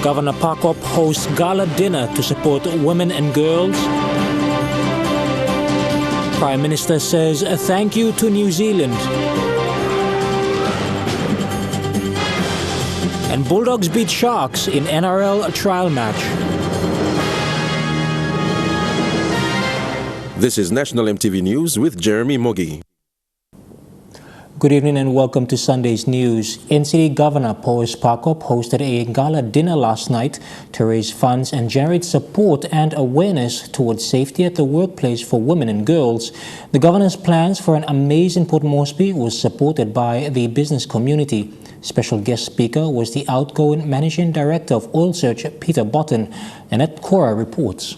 Governor Pakop hosts gala dinner to support women and girls. Prime Minister says a thank you to New Zealand. And Bulldogs beat Sharks in NRL trial match. This is National EMTV News with Jeremy Mogi. Good evening and welcome to Sunday's news. NCD Governor Powis Pakop hosted a gala dinner last night to raise funds and generate support and awareness towards safety at the workplace for women and girls. The governor's plans for an amaze in Port Moresby was supported by the business community. Special guest speaker was the outgoing Managing Director of Oil Search, Peter Botten. Annette Cora reports.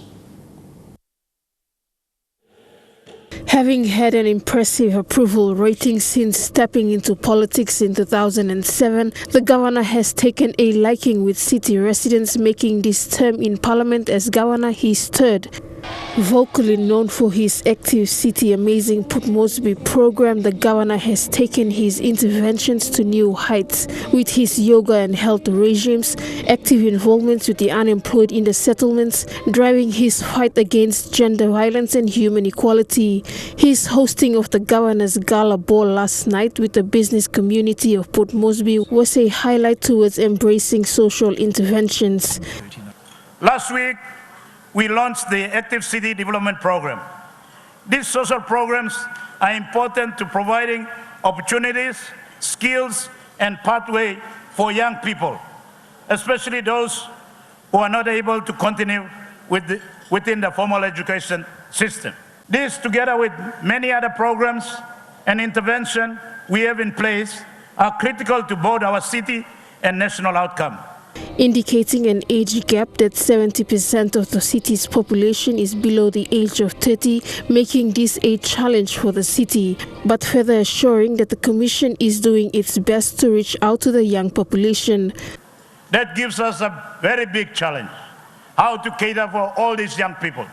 Having had an impressive approval rating since stepping into politics in 2007, the governor has taken a liking with city residents, making this term in Parliament as governor his third. Vocally known for his Active City Amazing Port Moresby program, the governor has taken his interventions to new heights with his yoga and health regimes, active involvement with the unemployed in the settlements, driving his fight against gender violence and human equality. His hosting of the governor's gala ball last night with the business community of Port Moresby was a highlight towards embracing social interventions. Last week, we launched the Active City Development Program. These social programs are important to providing opportunities, skills, and pathway for young people, especially those who are not able to continue within the formal education system. This, together with many other programs and intervention we have in place, are critical to both our city and national outcome. Indicating an age gap that 70% of the city's population is below the age of 30, making this a challenge for the city, but further assuring that the Commission is doing its best to reach out to the young population. That gives us a very big challenge, how to cater for all these young people.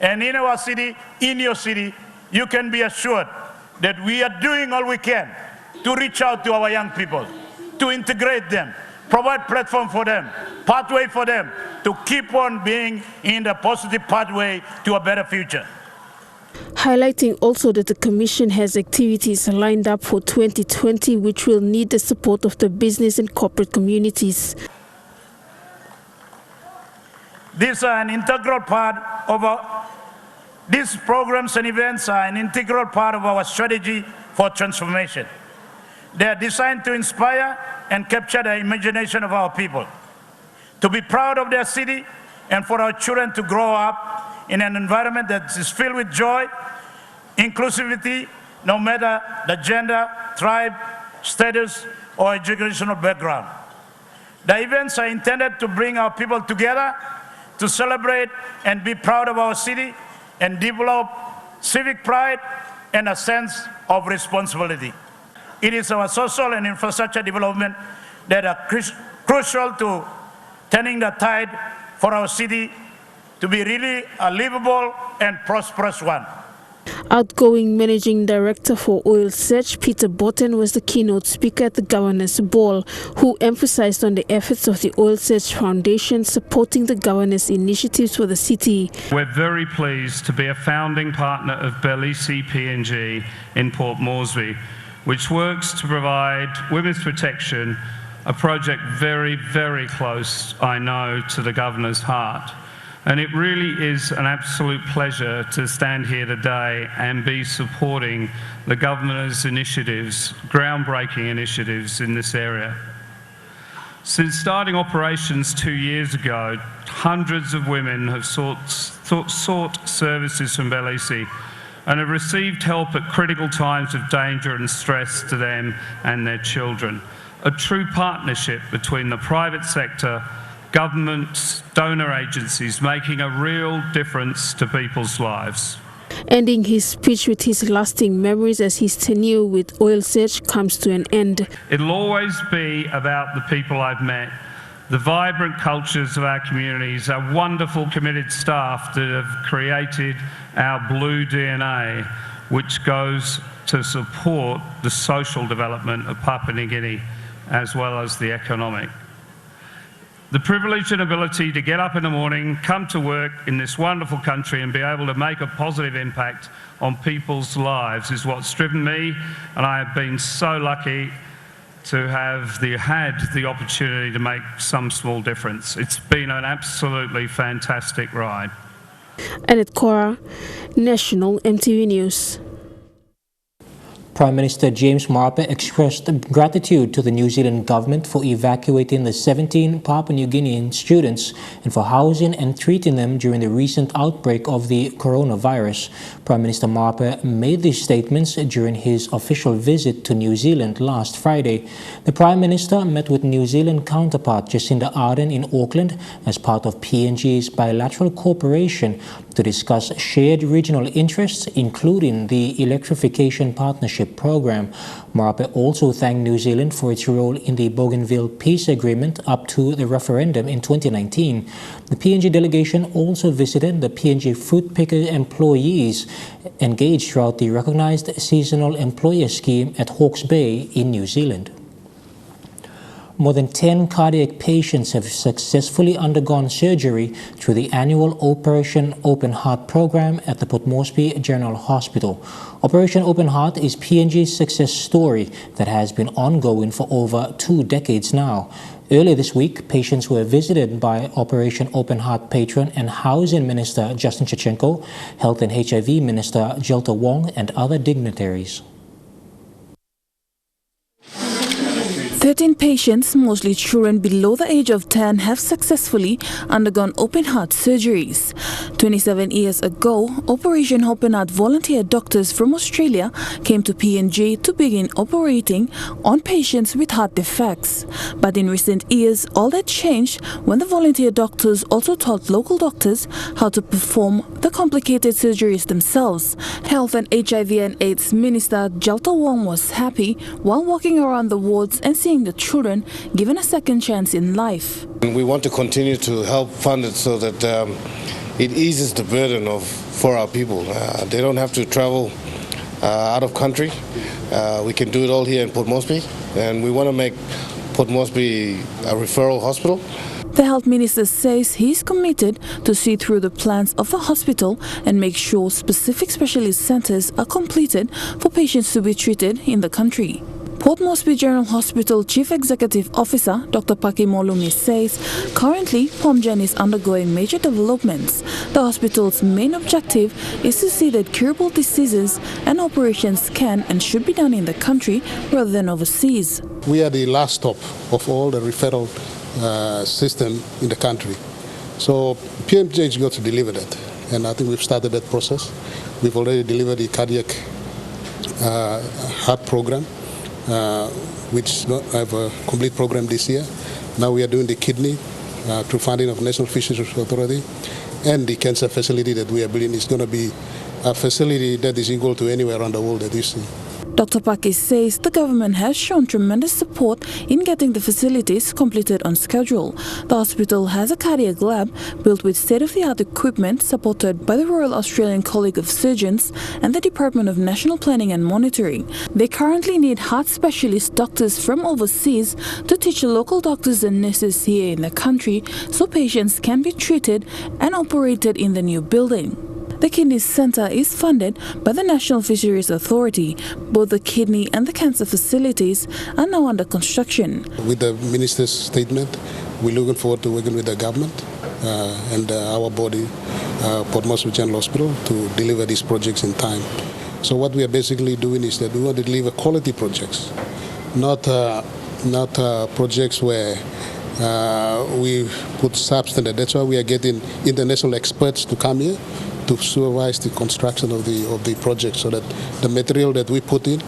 And in our city, in your city, you can be assured that we are doing all we can to reach out to our young people, to integrate them, provide platform for them, pathway for them to keep on being in the positive pathway to a better future. Highlighting also that the Commission has activities lined up for 2020 which will need the support of the business and corporate communities. These programs and events are an integral part of our strategy for transformation. They are designed to inspire and capture the imagination of our people, to be proud of their city, and for our children to grow up in an environment that is filled with joy, inclusivity, no matter the gender, tribe, status, or educational background. The events are intended to bring our people together to celebrate and be proud of our city and develop civic pride and a sense of responsibility. It is our social and infrastructure development that are crucial to turning the tide for our city to be really a livable and prosperous one. Outgoing Managing Director for Oil Search, Peter Botten, was the keynote speaker at the Governor's Ball, who emphasized on the efforts of the Oil Search Foundation supporting the Governor's initiatives for the city. We're very pleased to be a founding partner of Bullied PNG in Port Moresby, which works to provide women's protection, a project very, very close, I know, to the Governor's heart. And it really is an absolute pleasure to stand here today and be supporting the Governor's initiatives, groundbreaking initiatives in this area. Since starting operations 2 years ago, hundreds of women have sought services from Bullied and have received help at critical times of danger and stress to them and their children. A true partnership between the private sector, governments, donor agencies, making a real difference to people's lives. Ending his speech with his lasting memories as his tenure with Oil Search comes to an end. It'll always be about the people I've met, the vibrant cultures of our communities, our wonderful committed staff that have created our blue DNA, which goes to support the social development of Papua New Guinea as well as the economic. The privilege and ability to get up in the morning, come to work in this wonderful country and be able to make a positive impact on people's lives is what's driven me, and I have been so lucky to have had the opportunity to make some small difference. It's been an absolutely fantastic ride. Annette Cora, National EMTV News. Prime Minister James Marape expressed gratitude to the New Zealand government for evacuating the 17 Papua New Guinean students and for housing and treating them during the recent outbreak of the coronavirus. Prime Minister Marape made these statements during his official visit to New Zealand last Friday. The Prime Minister met with New Zealand counterpart Jacinda Ardern in Auckland as part of PNG's bilateral cooperation to discuss shared regional interests, including the electrification partnership program. Marape also thanked New Zealand for its role in the Bougainville peace agreement up to the referendum in 2019. The PNG delegation also visited the PNG fruit picker employees engaged throughout the recognized seasonal employer scheme at Hawke's Bay in New Zealand. More than 10 cardiac patients have successfully undergone surgery through the annual Operation Open Heart program at the Port Moresby General Hospital. Operation Open Heart is PNG's success story that has been ongoing for over 2 decades now. Earlier this week, patients were visited by Operation Open Heart patron and Housing Minister Justin Chachenko, Health and HIV Minister Jelta Wong, and other dignitaries. 13 patients, mostly children below the age of 10, have successfully undergone open heart surgeries. 27 years ago, Operation Open Heart volunteer doctors from Australia came to PNG to begin operating on patients with heart defects. But in recent years, all that changed when the volunteer doctors also taught local doctors how to perform the complicated surgeries themselves. Health and HIV and AIDS Minister Jelta Wong was happy while walking around the wards and seeing the children given a second chance in life. We want to continue to help fund it so that it eases the burden for our people. They don't have to travel out of country. We can do it all here in Port Moresby, and we want to make Port Moresby a referral hospital. The health minister says he's committed to see through the plans of the hospital and make sure specific specialist centers are completed for patients to be treated in the country. Port Moresby General Hospital Chief Executive Officer Dr. Paki Molumi says currently POMGEN is undergoing major developments. The hospital's main objective is to see that curable diseases and operations can and should be done in the country rather than overseas. We are the last stop of all the referral system in the country. So PMJ is going to deliver that, and I think we've started that process. We've already delivered the cardiac heart program, which have a complete program this year. Now we are doing the kidney through funding of National Fisheries Authority, and the cancer facility that we are building is going to be a facility that is equal to anywhere around the world that you see. Dr. Paki says the government has shown tremendous support in getting the facilities completed on schedule. The hospital has a cardiac lab built with state-of-the-art equipment supported by the Royal Australian College of Surgeons and the Department of National Planning and Monitoring. They currently need heart specialist doctors from overseas to teach local doctors and nurses here in the country so patients can be treated and operated in the new building. The Kidney Centre is funded by the National Fisheries Authority. Both the kidney and the cancer facilities are now under construction. With the Minister's statement, we're looking forward to working with the government and our body, Port Moresby General Hospital, to deliver these projects in time. So what we are basically doing is that we want to deliver quality projects, not projects where we put substandard. That's why we are getting international experts to come here to supervise the construction of the project, so that the material that we put in,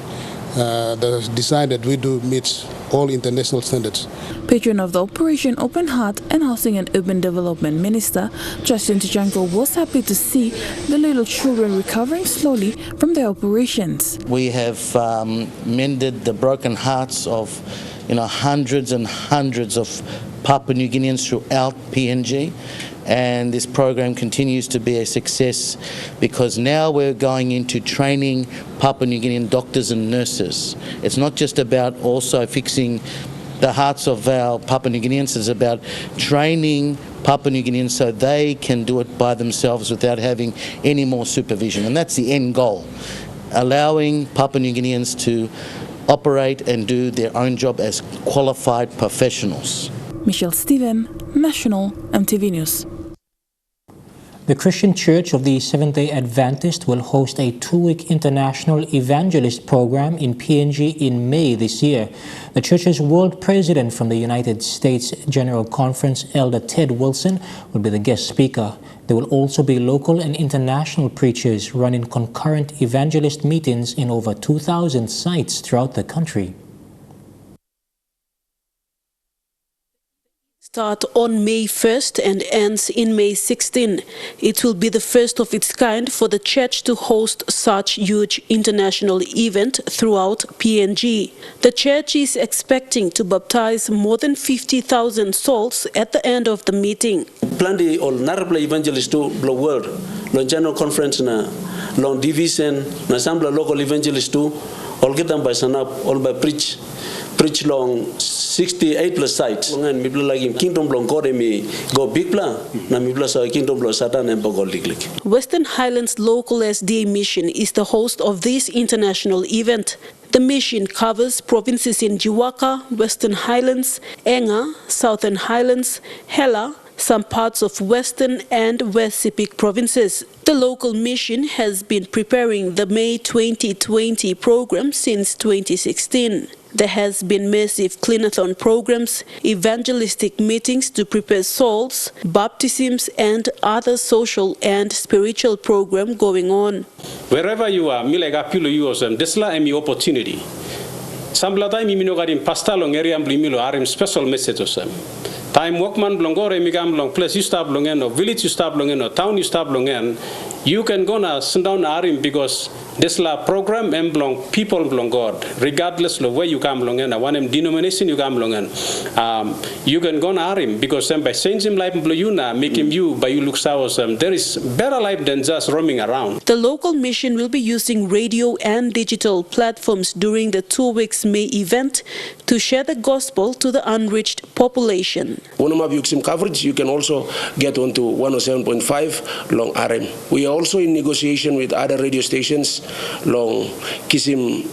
the design that we do meets all international standards. Patron of the Operation Open Heart and Housing and Urban Development Minister, Justin Chachenko, was happy to see the little children recovering slowly from their operations. We have mended the broken hearts of hundreds and hundreds of Papua New Guineans throughout PNG. And this program continues to be a success because now we're going into training Papua New Guinean doctors and nurses. It's not just about also fixing the hearts of our Papua New Guineans. It's about training Papua New Guineans so they can do it by themselves without having any more supervision. And that's the end goal, allowing Papua New Guineans to operate and do their own job as qualified professionals. Michelle Stephen, National EMTV News. The Christian Church of the Seventh-day Adventist will host a 2-week international evangelist program in PNG in May this year. The church's world president from the United States General Conference, Elder Ted Wilson, will be the guest speaker. There will also be local and international preachers running concurrent evangelist meetings in over 2,000 sites throughout the country. Start on May 1st and ends in May 16. It will be the first of its kind for the church to host such huge international event throughout PNG. The church is expecting to baptize more than 50,000 souls at the end of the meeting. Plan the all narrable evangelist to the world. Long general conference na long division na sambla local evangelist to all get them by sanap all by preach long 68 plus sites. And people like in kingdom long God me go big plan. Na people say kingdom long Satan and go likely. Western Highlands Local SDA Mission is the host of this international event. The mission covers provinces in Jiwaka, Western Highlands, Enga, Southern Highlands, Hela, some parts of Western and West Sepik provinces. The local mission has been preparing the May 2020 program since 2016. There has been massive cleanathon programs, evangelistic meetings to prepare souls, baptisms and other social and spiritual programs going on. Wherever you are, milega pilo yuosem desla emi opportunity. Sambla time imino garim pastalong area mlimilo arim special message osem. Time workman blongore migam long place you stop longen or village you stop longen or town you stop longen. You can go na send down arim because this la program and belong people belong God regardless of where you come along and one denomination you come along and you can go na arim because by changing life you na making you by you look sours there is better life than just roaming around. The local mission will be using radio and digital platforms during the 2 weeks May event to share the gospel to the unreached population. One of my coverage you can also get onto 107.5 long RM. We are also in negotiation with other radio stations long kisim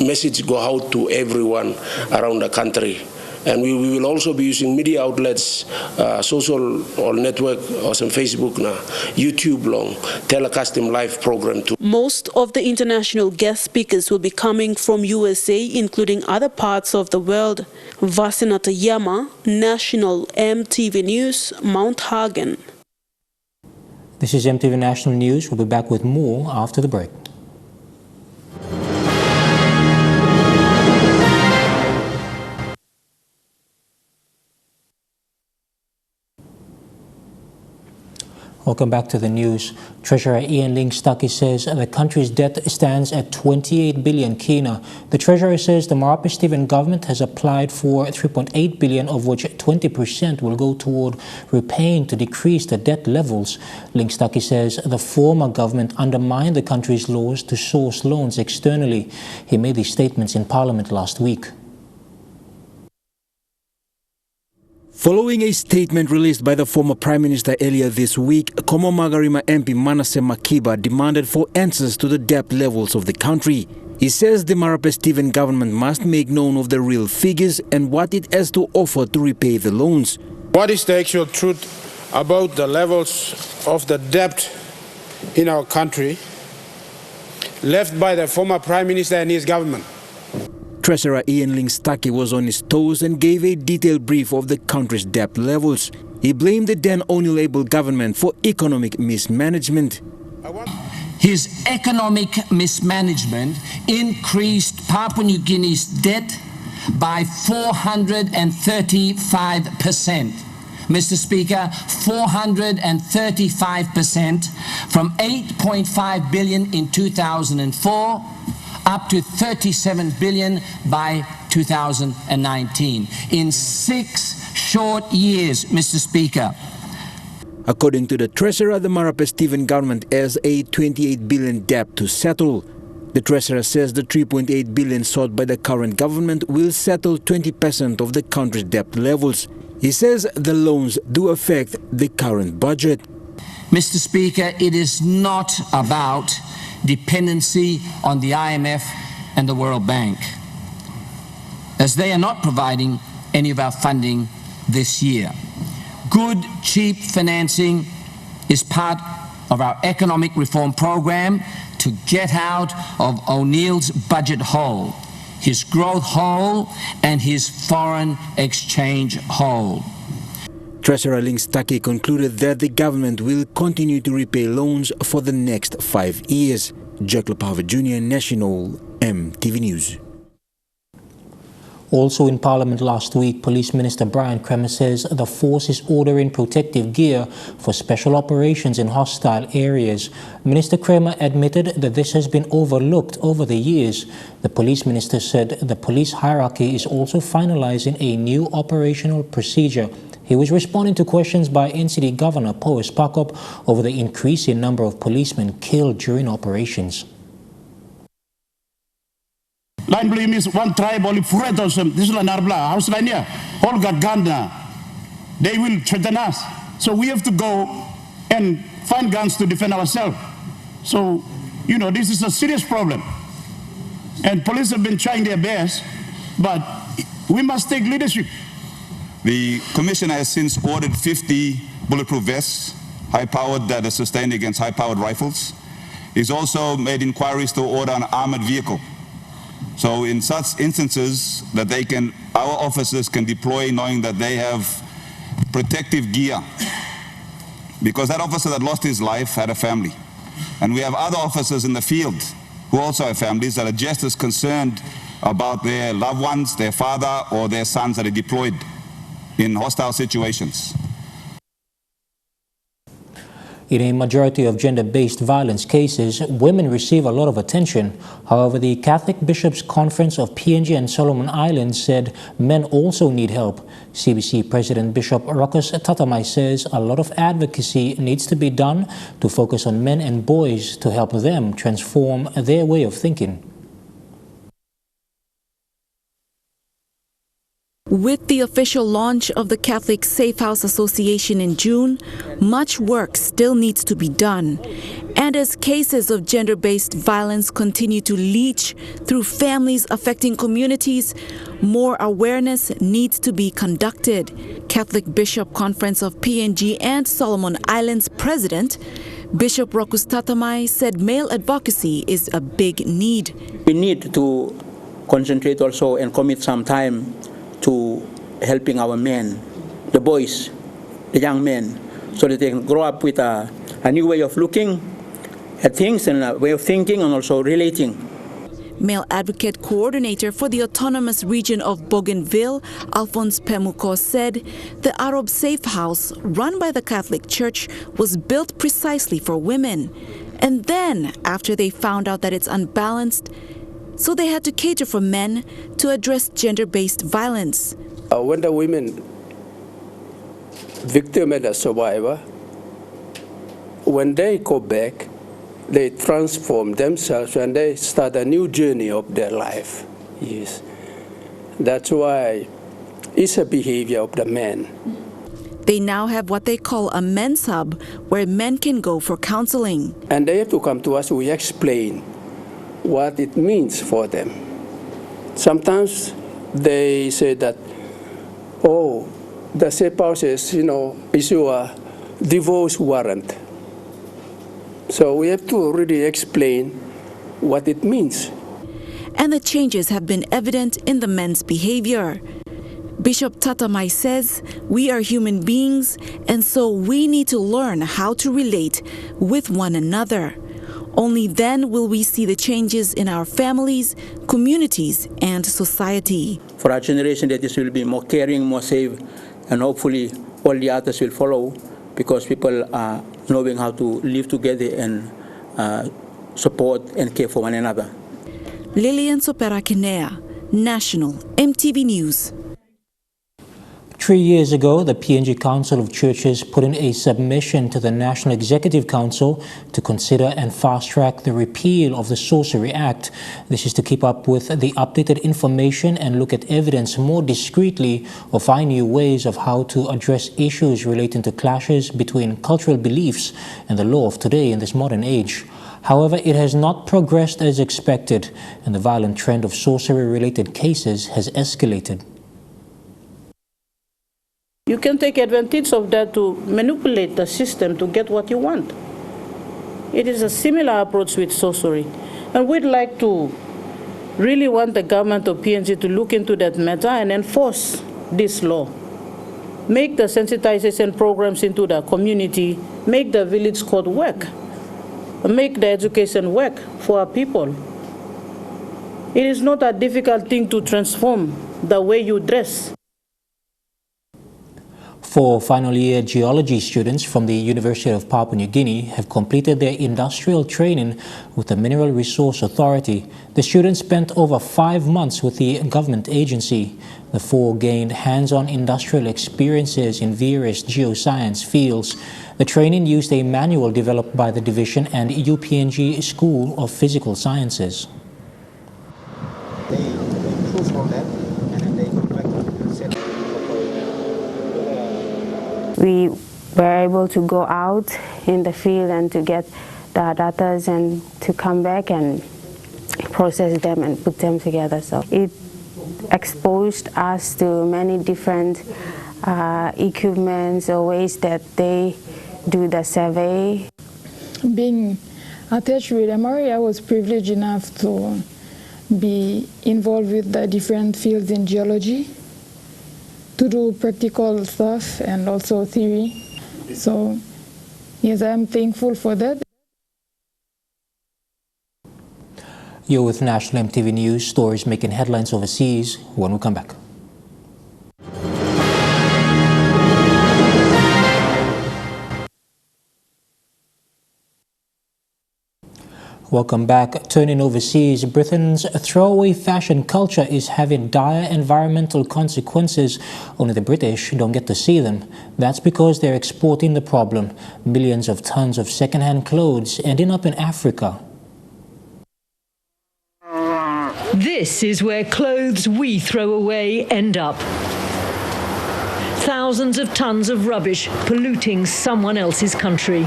message go out to everyone around the country. And we will also be using media outlets, social or network or some Facebook, YouTube long, telecasting live program too. Most of the international guest speakers will be coming from USA, including other parts of the world. Vasinata Yama, National EMTV News, Mount Hagen. This is EMTV National News. We'll be back with more after the break. Welcome back to the news. Treasurer Ian Ling Stuckey says the country's debt stands at 28 billion kina. The Treasurer says the Marape Stephen government has applied for 3.8 billion, of which 20% will go toward repaying to decrease the debt levels. Ling Stuckey says the former government undermined the country's laws to source loans externally. He made these statements in Parliament last week. Following a statement released by the former Prime Minister earlier this week, Komo Magarima MP Manasseh Makiba demanded for answers to the debt levels of the country. He says the Marape Stephen government must make known of the real figures and what it has to offer to repay the loans. What is the actual truth about the levels of the debt in our country left by the former Prime Minister and his government? Treasurer Ian Ling Stuckey was on his toes and gave a detailed brief of the country's debt levels. He blamed the then O'Neill Able government for economic mismanagement. His economic mismanagement increased Papua New Guinea's debt by 435%. Mr. Speaker, 435% from 8.5 billion in 2004 up to 37 billion by 2019. In 6 short years, Mr. Speaker. According to the Treasurer, the Marape Stephen government has a 28 billion debt to settle. The treasurer says the 3.8 billion sought by the current government will settle 20% of the country's debt levels. He says the loans do affect the current budget. Mr. Speaker, it is not about dependency on the IMF and the World Bank, as they are not providing any of our funding this year. Good, cheap financing is part of our economic reform program to get out of O'Neill's budget hole, his growth hole and his foreign exchange hole. Treasurer Links Taki concluded that the government will continue to repay loans for the next 5 years. Jack Lepave Jr., National EMTV News. Also in Parliament last week, Police Minister Brian Cremer says the force is ordering protective gear for special operations in hostile areas. Minister Cremer admitted that this has been overlooked over the years. The police minister said the police hierarchy is also finalizing a new operational procedure. He was responding to questions by NCD Governor Powes Pakop over the increase in number of policemen killed during operations. Line blame is one tribe only Furetos, this is Narbla, house line here, all got guns. They will threaten us. So we have to go and find guns to defend ourselves. So, you know, this is a serious problem. And police have been trying their best, but we must take leadership. The Commissioner has since ordered 50 bulletproof vests, high-powered, that are sustained against high-powered rifles. He's also made inquiries to order an armored vehicle. So in such instances that our officers can deploy knowing that they have protective gear. Because that officer that lost his life had a family. And we have other officers in the field who also have families that are just as concerned about their loved ones, their father or their sons that are deployed in hostile situations. In a majority of gender-based violence cases, women receive a lot of attention. However, the Catholic Bishops' Conference of PNG and Solomon Islands said men also need help. CBC President Bishop Ruckus Tatamai says a lot of advocacy needs to be done to focus on men and boys to help them transform their way of thinking. With the official launch of the Catholic Safe House Association in June, much work still needs to be done. And as cases of gender-based violence continue to leach through families affecting communities, more awareness needs to be conducted. Catholic Bishop Conference of PNG and Solomon Islands President Bishop Ruckus Tatamai said male advocacy is a big need. We need to concentrate also and commit some time to helping our men, the boys, the young men, so that they can grow up with a new way of looking at things and a way of thinking and also relating. Male Advocate Coordinator for the Autonomous Region of Bougainville, Alphonse Pemuko, said the Arab Safe House, run by the Catholic Church, was built precisely for women. And then, after they found out that it's unbalanced, so they had to cater for men to address gender-based violence. When the women, victim and a survivor, when they go back, they transform themselves and they start a new journey of their life. Yes, that's why it's a behavior of the men. They now have what they call a men's hub, where men can go for counseling. And they have to come to us, we explain what it means for them. Sometimes they say that, oh, the safe house is, issue a divorce warrant. So we have to really explain what it means. And the changes have been evident in the men's behavior. Bishop Tatamai says we are human beings, and so we need to learn how to relate with one another. Only then will we see the changes in our families, communities, and society. For our generation, that this will be more caring, more safe, and hopefully all the others will follow, because people are knowing how to live together and support and care for one another. Lilian Sopera Kinea, National EMTV News. 3 years ago, the PNG Council of Churches put in a submission to the National Executive Council to consider and fast-track the repeal of the Sorcery Act. This is to keep up with the updated information and look at evidence more discreetly or find new ways of how to address issues relating to clashes between cultural beliefs and the law of today in this modern age. However, it has not progressed as expected, and the violent trend of sorcery-related cases has escalated. You can take advantage of that to manipulate the system to get what you want. It is a similar approach with sorcery. And we'd like to really want the government of PNG to look into that matter and enforce this law. Make the sensitization programs into the community, make the village court work, make the education work for our people. It is not a difficult thing to transform the way you dress. 4 final year geology students from the University of Papua New Guinea have completed their industrial training with the Mineral Resource Authority. The students spent over 5 months with the government agency. The 4 gained hands-on industrial experiences in various geoscience fields. The training used a manual developed by the division and UPNG School of Physical Sciences. We were able to go out in the field and to get the data and to come back and process them and put them together. So it exposed us to many different equipments or ways that they do the survey. Being attached with MRE, I was privileged enough to be involved with the different fields in geology, to do practical stuff and also theory. So yes, I am thankful for that. You're with National EMTV News, stories making headlines overseas when we come back. Welcome back. Turning overseas, Britain's throwaway fashion culture is having dire environmental consequences. Only the British don't get to see them. That's because they're exporting the problem. Millions of tons of second-hand clothes ending up in Africa. This is where clothes we throw away end up. Thousands of tons of rubbish polluting someone else's country.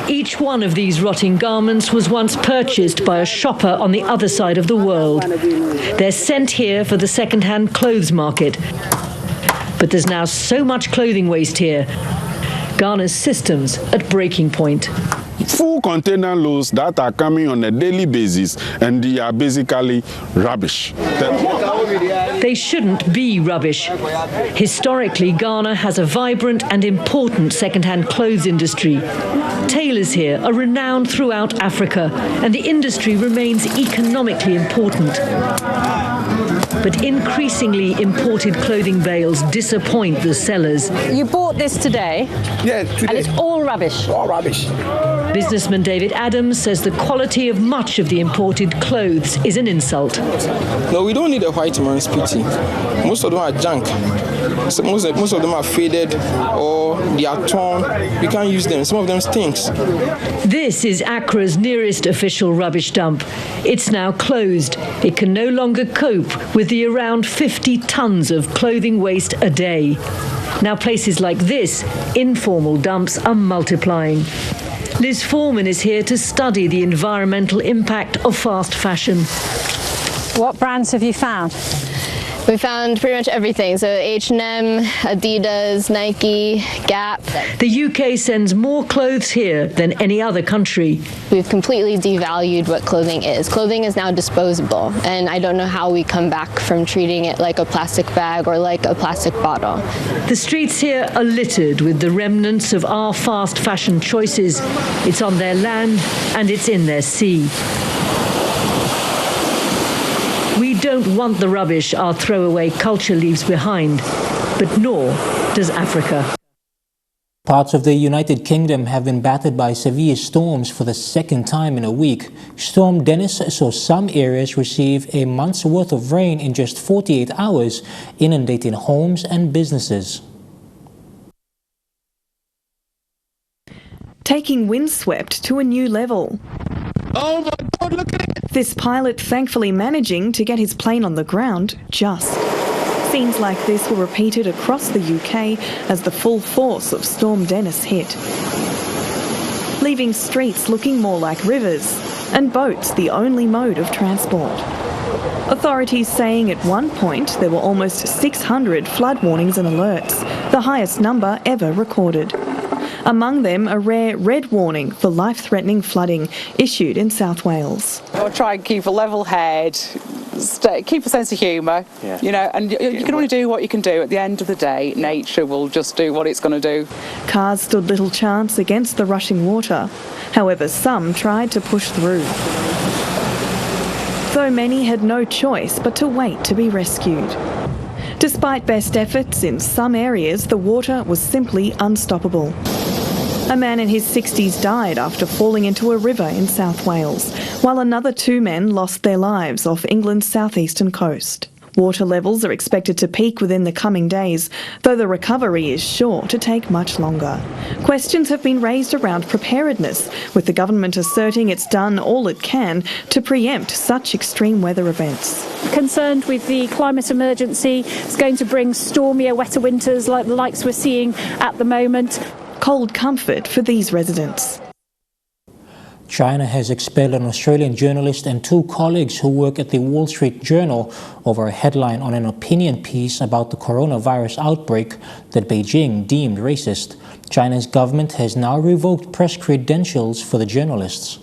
Each one of these rotting garments was once purchased by a shopper on the other side of the world. They're sent here for the second-hand clothes market. But there's now so much clothing waste here. Ghana's system's at breaking point. Full container loads that are coming on a daily basis, and they are basically rubbish. They shouldn't be rubbish. Historically, Ghana has a vibrant and important second-hand clothes industry. Tailors here are renowned throughout Africa, and the industry remains economically important. But increasingly imported clothing bales disappoint the sellers. You bought this today? Yeah, today. And it's all rubbish? All rubbish. Businessman David Adams says the quality of much of the imported clothes is an insult. No, we don't need a white man's pity. Most of them are junk. So most of them are faded or they are torn. We can't use them. Some of them stinks. This is Accra's nearest official rubbish dump. It's now closed. It can no longer cope with the around 50 tons of clothing waste a day. Now places like this, informal dumps, are multiplying. Liz Foreman is here to study the environmental impact of fast fashion. What brands have you found? We found pretty much everything, so H&M, Adidas, Nike, Gap. The UK sends more clothes here than any other country. We've completely devalued what clothing is. Clothing is now disposable, and I don't know how we come back from treating it like a plastic bag or like a plastic bottle. The streets here are littered with the remnants of our fast fashion choices. It's on their land and it's in their sea. We don't want the rubbish our throwaway culture leaves behind, but nor does Africa. Parts of the United Kingdom have been battered by severe storms for the second time in a week. Storm Dennis saw some areas receive a month's worth of rain in just 48 hours, inundating homes and businesses. Taking windswept to a new level. Oh my God, look at it! This pilot thankfully managing to get his plane on the ground just. Scenes like this were repeated across the UK as the full force of Storm Dennis hit, leaving streets looking more like rivers and boats the only mode of transport. Authorities saying at one point there were almost 600 flood warnings and alerts, the highest number ever recorded. Among them, a rare red warning for life-threatening flooding issued in South Wales. I'll try and keep a level head, keep a sense of humour, you know, and you can only do what you can do. At the end of the day, nature will just do what it's going to do. Cars stood little chance against the rushing water. However, some tried to push through, though many had no choice but to wait to be rescued. Despite best efforts, in some areas the water was simply unstoppable. A man in his 60s died after falling into a river in South Wales, while another 2 men lost their lives off England's southeastern coast. Water levels are expected to peak within the coming days, though the recovery is sure to take much longer. Questions have been raised around preparedness, with the government asserting it's done all it can to preempt such extreme weather events. Concerned with the climate emergency, it's going to bring stormier, wetter winters like the likes we're seeing at the moment. Cold comfort for these residents. China has expelled an Australian journalist and 2 colleagues who work at the Wall Street Journal over a headline on an opinion piece about the coronavirus outbreak that Beijing deemed racist. China's government has now revoked press credentials for the journalists.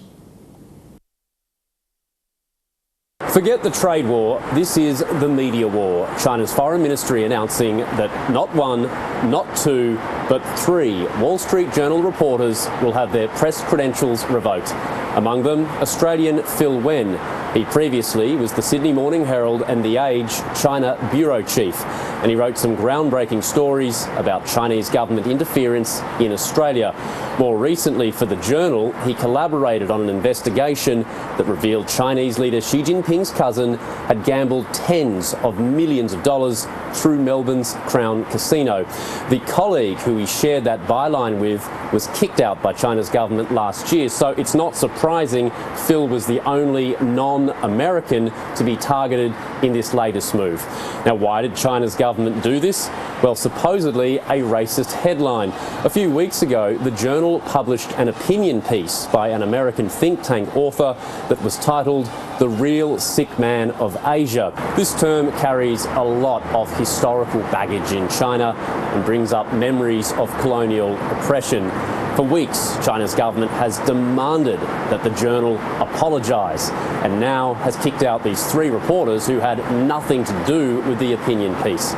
Forget the trade war, this is the media war. China's foreign ministry announcing that not 1, not 2, but 3 Wall Street Journal reporters will have their press credentials revoked. Among them, Australian Phil Wen. He previously was the Sydney Morning Herald and The Age China bureau chief, and he wrote some groundbreaking stories about Chinese government interference in Australia. More recently for the Journal, he collaborated on an investigation that revealed Chinese leader Xi Jinping's cousin had gambled tens of millions of dollars through Melbourne's Crown Casino. The colleague who he shared that byline with was kicked out by China's government last year, so it's not surprising Phil was the only non-American to be targeted in this latest move. Now, why did China's government do this? Well, supposedly a racist headline. A few weeks ago, the Journal published an opinion piece by an American think tank author that was titled "The Real Sick Man of Asia." This term carries a lot of historical baggage in China and brings up memories of colonial oppression. For weeks, China's government has demanded that the Journal apologise and now has kicked out these 3 reporters who had nothing to do with the opinion piece.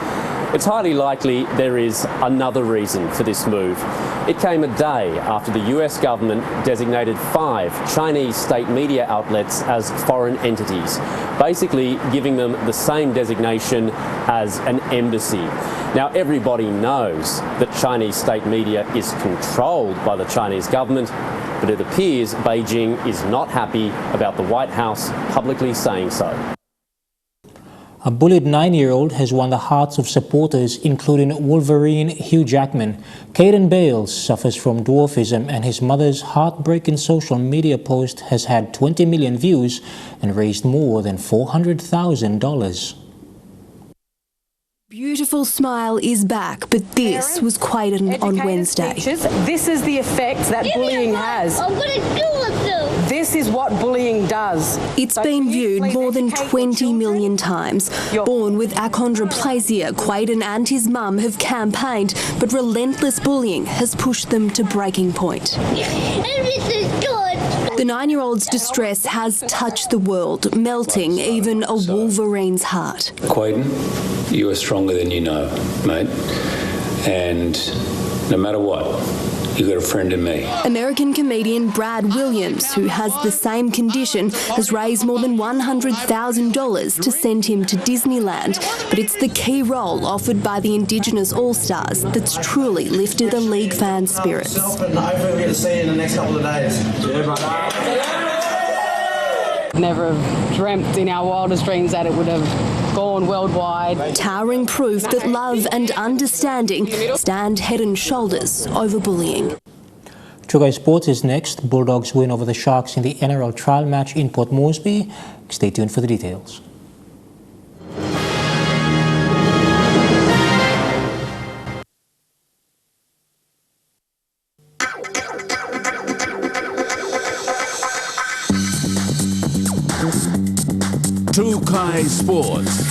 It's highly likely there is another reason for this move. It came a day after the US government designated 5 Chinese state media outlets as foreign entities, basically giving them the same designation as an embassy. Now, everybody knows that Chinese state media is controlled by the Chinese government, but it appears Beijing is not happy about the White House publicly saying so. A bullied 9-year-old has won the hearts of supporters, including Wolverine Hugh Jackman. Caden Bales suffers from dwarfism, and his mother's heartbreaking social media post has had 20 million views and raised more than $400,000. Beautiful smile is back, but this was Quaden on Wednesday. This is the effect that bullying has. I'm going to do it though. This is what bullying does. It's been viewed more than 20 million times. Born with achondroplasia, Quaden and his mum have campaigned, but relentless bullying has pushed them to breaking point. The 9-year-old's distress has touched the world, melting even a Wolverine's heart. Quaden, you are stronger than you know, mate. And no matter what, you got a friend in me. American comedian Brad Williams, who has the same condition, has raised more than $100,000 to send him to Disneyland. But it's the key role offered by the Indigenous All-Stars that's truly lifted the league fans' spirits. Hopefully we'll get to see you in the next couple of days. Never have dreamt in our wildest dreams that it would have gone worldwide. Towering proof that love and understanding stand head and shoulders over bullying. True Sports is next. Bulldogs win over the Sharks in the NRL trial match in Port Moresby. Stay tuned for the details. True Sports.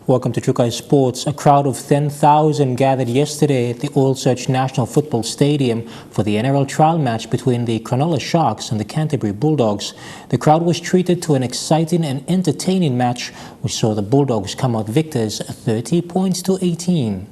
Welcome to True Sports. A crowd of 10,000 gathered yesterday at the Oil Search National Football Stadium for the NRL trial match between the Cronulla Sharks and the Canterbury Bulldogs. The crowd was treated to an exciting and entertaining match which saw the Bulldogs come out victors 30 points to 18.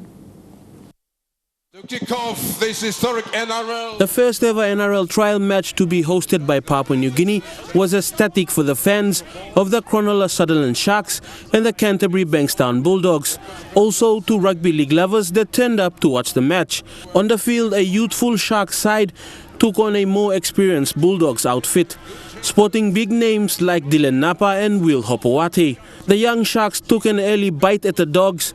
To kick off this historic NRL. The first ever NRL trial match to be hosted by Papua New Guinea was ecstatic for the fans of the Cronulla Sutherland Sharks and the Canterbury Bankstown Bulldogs. Also to rugby league lovers that turned up to watch the match. On the field, a youthful Sharks side took on a more experienced Bulldogs outfit, sporting big names like Dylan Napa and Will Hopewati. The young Sharks took an early bite at the Dogs,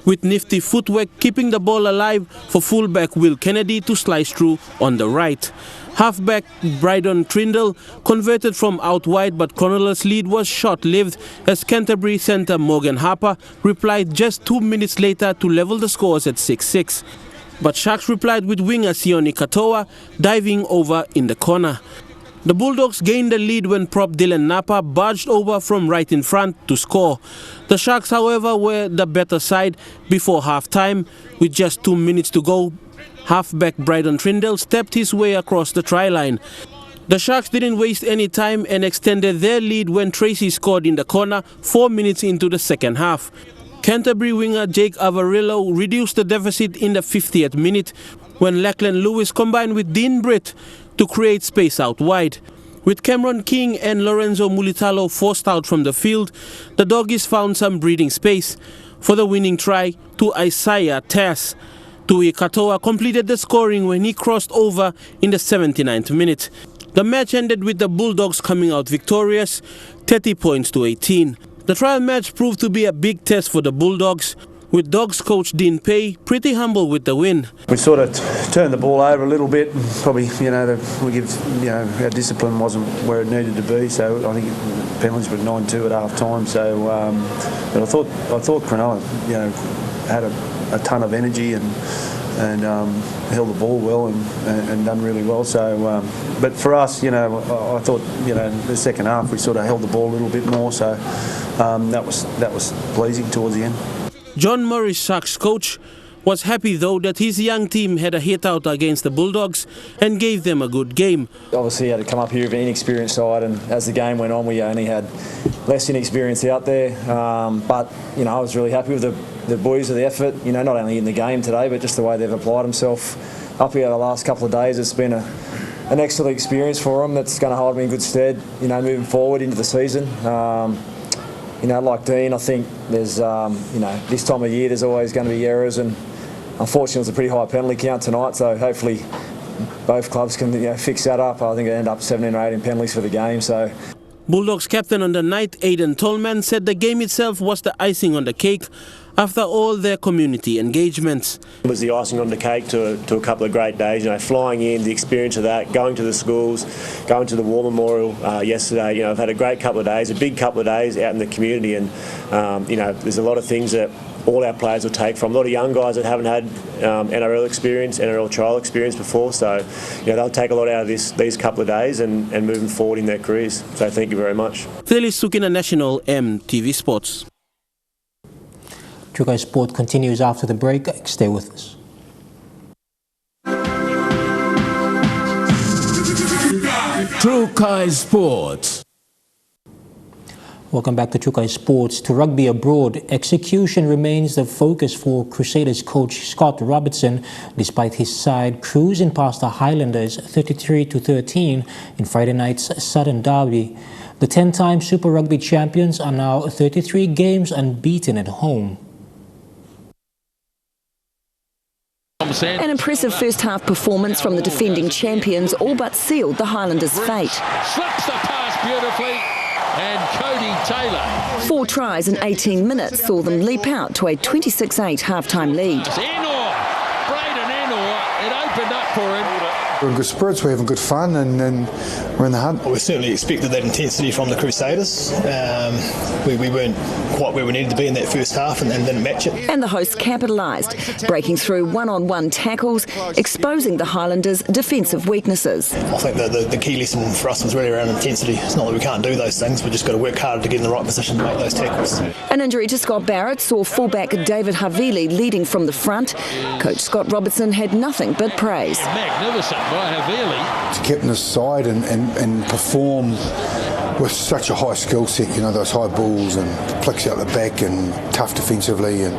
with nifty footwork keeping the ball alive for fullback Will Kennedy to slice through on the right. Halfback Brydon Trindle converted from out wide, but Cronulla's lead was short-lived as Canterbury centre Morgan Harper replied just 2 minutes later to level the scores at 6-6. But Sharks replied with winger Sione Katoa diving over in the corner. The Bulldogs gained the lead when prop Dylan Napa barged over from right in front to score. The Sharks, however, were the better side before half-time. With just 2 minutes to go, halfback Brydon Trindle stepped his way across the try line. The Sharks didn't waste any time and extended their lead when Tracy scored in the corner 4 minutes into the second half. Canterbury winger Jake Avarillo reduced the deficit in the 50th minute when Lachlan Lewis combined with Dean Britt to create space out wide. With Cameron King and Lorenzo Mulitalo forced out from the field, the Doggies found some breathing space for the winning try to Isaiah Tass. Tui Katoa completed the scoring when he crossed over in the 79th minute. The match ended with the Bulldogs coming out victorious, 30 points to 18. The trial match proved to be a big test for the Bulldogs, with Dogs coach Dean Pay pretty humble with the win. We sort of turned the ball over a little bit. Probably, our discipline wasn't where it needed to be. So I think penalties were 9-2 at half time. So, but I thought Cronulla, had a ton of energy and held the ball well and done really well. So, but for us, I thought, the second half we sort of held the ball a little bit more. So that was pleasing towards the end. John Morris, Sharks coach, was happy though that his young team had a hit out against the Bulldogs and gave them a good game. Obviously had to come up here with an inexperienced side, and as the game went on we only had less inexperience out there, but I was really happy with the boys, with the effort, not only in the game today but just the way they've applied themselves up here the last couple of days. It's been an excellent experience for them that's going to hold me in good stead moving forward into the season. Like Dean, I think there's, this time of year there's always going to be errors, and unfortunately it was a pretty high penalty count tonight, so hopefully both clubs can fix that up. I think it ended up 17 or 18 penalties for the game. So Bulldogs captain on the night, Aidan Tolman, said the game itself was the icing on the cake after all their community engagements. It was the icing on the cake to a couple of great days, flying in, the experience of that, going to the schools, going to the War Memorial yesterday. I've had a great couple of days, a big couple of days out in the community, and there's a lot of things that all our players will take from. A lot of young guys that haven't had NRL experience, NRL trial experience before, so they'll take a lot out of these couple of days and moving forward in their careers. So thank you very much. Felix Sukina National, EMTV Sports. True Sport continues after the break. Stay with us. True Sports. Welcome back to Trukai Sports. To rugby abroad, execution remains the focus for Crusaders coach Scott Robertson, despite his side cruising past the Highlanders 33-13 in Friday night's Southern Derby. The 10-time Super Rugby champions are now 33 games unbeaten at home. An impressive first-half performance from the defending champions all but sealed the Highlanders' fate. Slips the pass beautifully. And Cody Taylor. 4 tries in 18 minutes saw them leap out to a 26-8 half-time lead. Braden Enor, it opened up for him. We're in good spirits, we're having good fun, and we're in the hunt. We certainly expected that intensity from the Crusaders. We weren't quite where we needed to be in that first half and didn't match it. And the hosts capitalised, breaking through one-on-one tackles, exposing the Highlanders' defensive weaknesses. I think the key lesson for us was really around intensity. It's not that we can't do those things, we've just got to work harder to get in the right position to make those tackles. An injury to Scott Barrett saw fullback David Havili leading from the front. Coach Scott Robertson had nothing but praise. Magnificent by Havili. To keep on his side and perform with such a high skill set, you know, those high balls and flicks out the back and tough defensively, and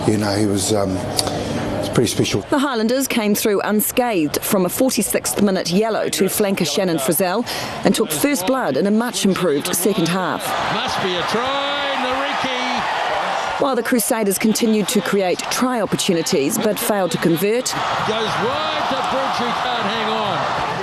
you know, he was it's pretty special. The Highlanders came through unscathed from a 46th minute yellow to flanker Shannon Frizzell and took first blood in a much improved second half. Must be a try, Nariki. While the Crusaders continued to create try opportunities but failed to convert, Goes wide to Bridge, who can't hang on.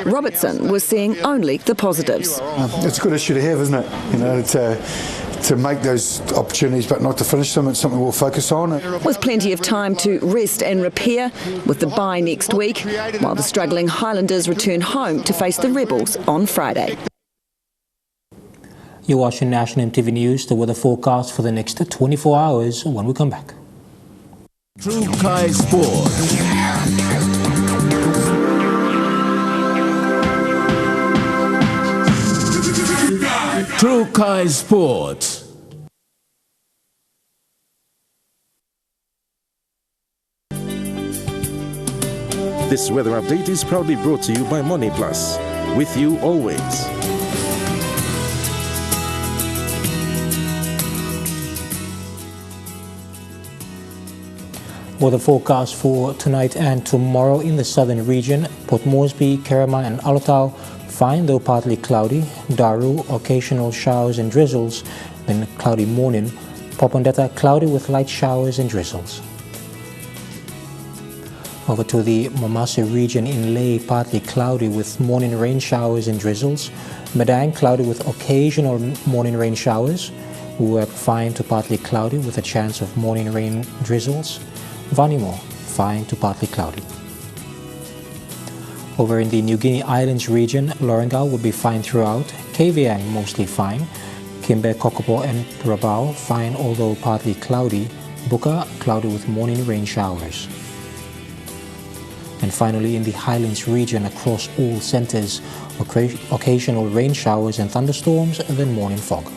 Robertson was seeing only the positives. It's a good issue to have, isn't it? You know, to make those opportunities but not to finish them. It's something we'll focus on. With plenty of time to rest and repair, with the bye next week, while the struggling Highlanders return home to face the Rebels on Friday. You're watching National EMTV News, the weather forecast for the next 24 hours when we come back. Trukai Sports. Trukai Sports. This weather update is proudly brought to you by Money Plus. With you always. Weather forecast for tonight and tomorrow in the southern region: Port Moresby, Kerema and Alotau, fine though partly cloudy. Daru, occasional showers and drizzles, then cloudy morning. Popondetta, cloudy with light showers and drizzles. Over to the Mamasa region, in Lae, partly cloudy with morning rain showers and drizzles. Madang, cloudy with occasional morning rain showers. Uep, fine to partly cloudy with a chance of morning rain drizzles. Vanimo, fine to partly cloudy. Over in the New Guinea Islands region, Lorengau will be fine throughout. Kavieng, mostly fine. Kimbe, Kokopo and Rabao, fine although partly cloudy. Buka, cloudy with morning rain showers. And finally, in the Highlands region, across all centres, occasional rain showers and thunderstorms, then morning fog.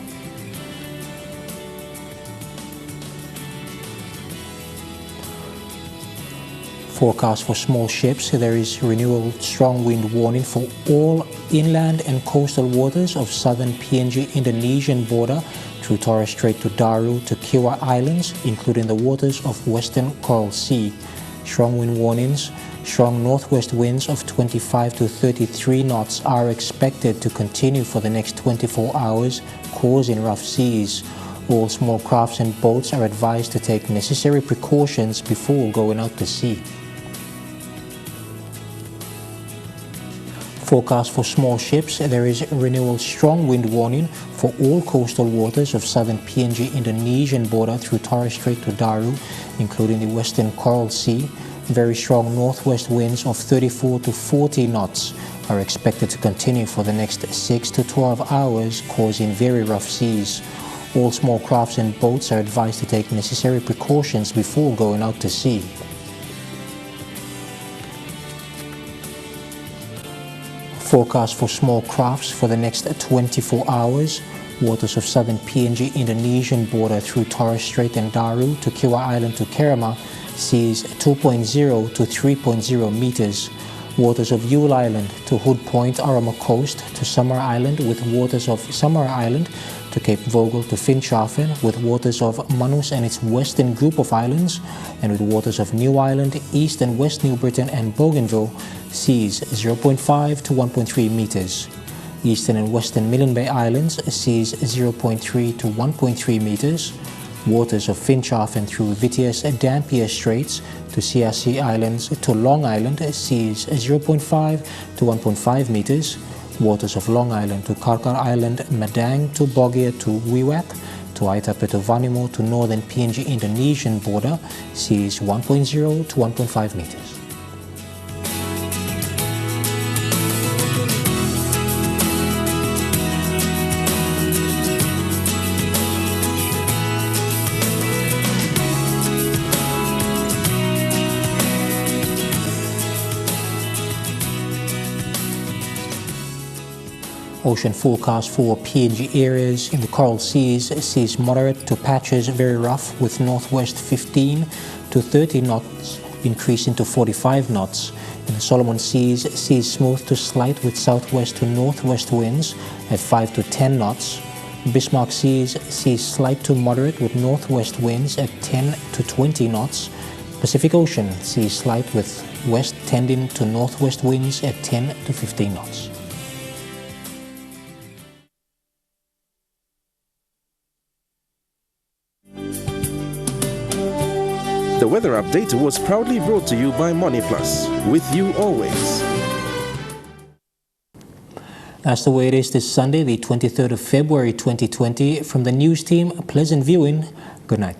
Forecast for small ships: there is renewal strong wind warning for all inland and coastal waters of southern PNG Indonesian border through Torres Strait to Daru to Kiwa Islands, including the waters of Western Coral Sea. Strong wind warnings: strong northwest winds of 25 to 33 knots are expected to continue for the next 24 hours, causing rough seas. All small crafts and boats are advised to take necessary precautions before going out to sea. Forecast for small ships: there is renewal strong wind warning for all coastal waters of southern PNG Indonesian border through Torres Strait to Daru, including the Western Coral Sea. Very strong northwest winds of 34 to 40 knots are expected to continue for the next 6 to 12 hours, causing very rough seas. All small crafts and boats are advised to take necessary precautions before going out to sea. Forecast for small crafts for the next 24 hours. Waters of southern PNG Indonesian border through Torres Strait and Daru to Kiwa Island to Kerema, seas 2.0 to 3.0 meters. Waters of Yule Island to Hood Point, Arama Coast to Summer Island, with waters of Summer Island to Cape Vogel to Finschhafen, with waters of Manus and its western group of islands, and with waters of New Island, East and West New Britain and Bougainville, seas 0.5 to 1.3 meters. Eastern and Western Milne Bay Islands, seas 0.3 to 1.3 meters. Waters of Finschhafen through Vitius and Dampier Straits to CRC Islands to Long Island, seas 0.5 to 1.5 meters. Waters of Long Island to Karkar Island, Madang to Bogia to Wewak, to Aitape to Vanimo to northern PNG Indonesian border, seas 1.0 to 1.5 meters. Ocean forecast for PNG areas in the Coral Seas, seas moderate to patches very rough with northwest 15 to 30 knots increasing to 45 knots. In the Solomon Seas, seas smooth to slight with southwest to northwest winds at 5 to 10 knots. Bismarck Seas, seas slight to moderate with northwest winds at 10 to 20 knots. Pacific Ocean, seas slight with west tending to northwest winds at 10 to 15 knots. The weather update was proudly brought to you by Money Plus, with you always. That's the way it is this Sunday, the 23rd of February 2020. From the news team, pleasant viewing. Good night.